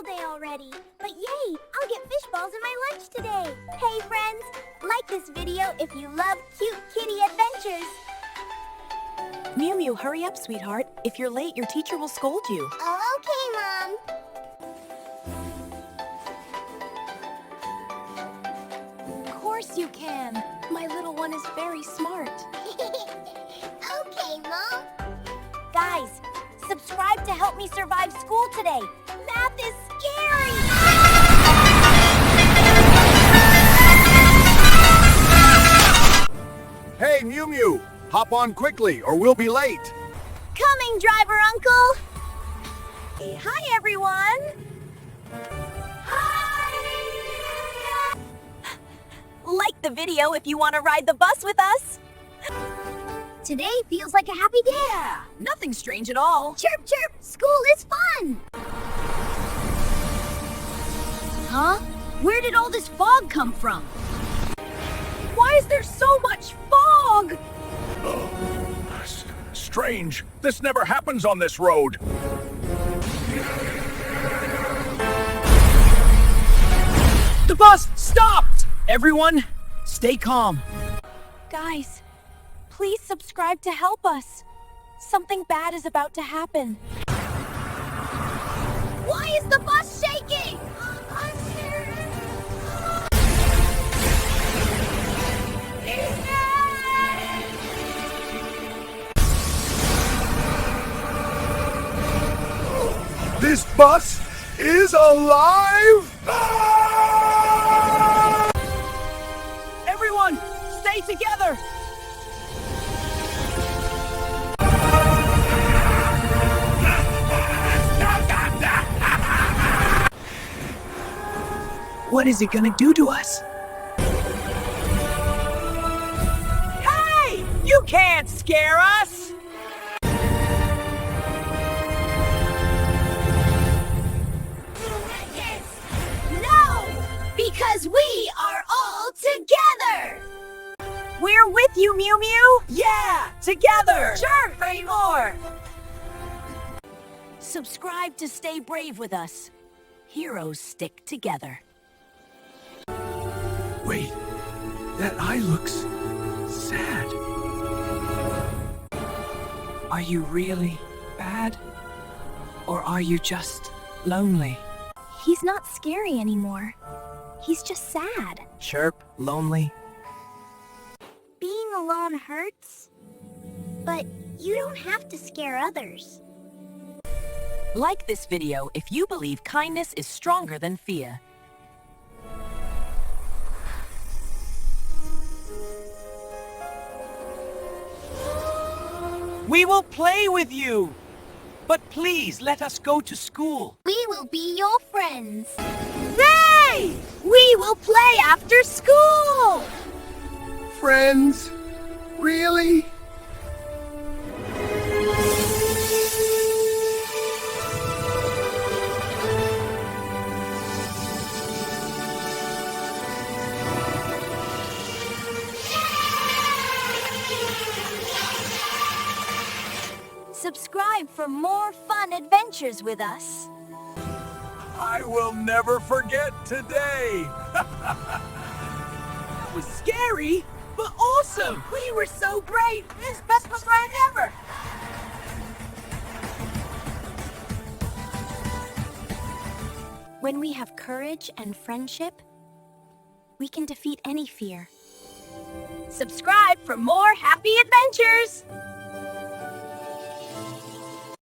school day already. But yay, I'll get fish balls in my lunch today. Hey friends, like this video if you love cute kitty adventures. Miumiu, hurry up, sweetheart. If you're late, your teacher will scold you. Okay, Mom. Of course you can. My little one is very smart. Okay, Mom. Guys, subscribe to help me survive school today. Math is scary. Hey, Miumiu! Hop on quickly, or we'll be late. Coming, driver uncle. Hi, everyone. Hi. Like the video if you want to ride the bus with us. Today feels like a happy day. Yeah, nothing strange at all. Chirp, chirp. School is fun. Huh? Where did all this fog come from? Why is there so much fog? Strange. This never happens on this road. The bus stopped! Everyone, stay calm. Guys, please subscribe to help us. Something bad is about to happen. Why is the bus shaking? I'm scared. This bus is alive! Everyone, stay together! What is it gonna do to us? Hey! You can't scare us! No! Because we are all together! We're with you, Miumiu. Yeah! Together! Sure, say more. Subscribe to stay brave with us. Heroes stick together. Wait, that eye looks sad. Are you really bad? Or are you just lonely? He's not scary anymore. He's just sad. Chirp, lonely. Being alone hurts, but you don't have to scare others. Like this video if you believe kindness is stronger than fear. We will play with you! But please let us go to school. We will be your friends. Yay! We will play after school! Friends? Really? Subscribe for more fun adventures with us. I will never forget today! It was scary, but awesome! We were so brave! It's best bus ride ever! When we have courage and friendship, we can defeat any fear. Subscribe for more happy adventures!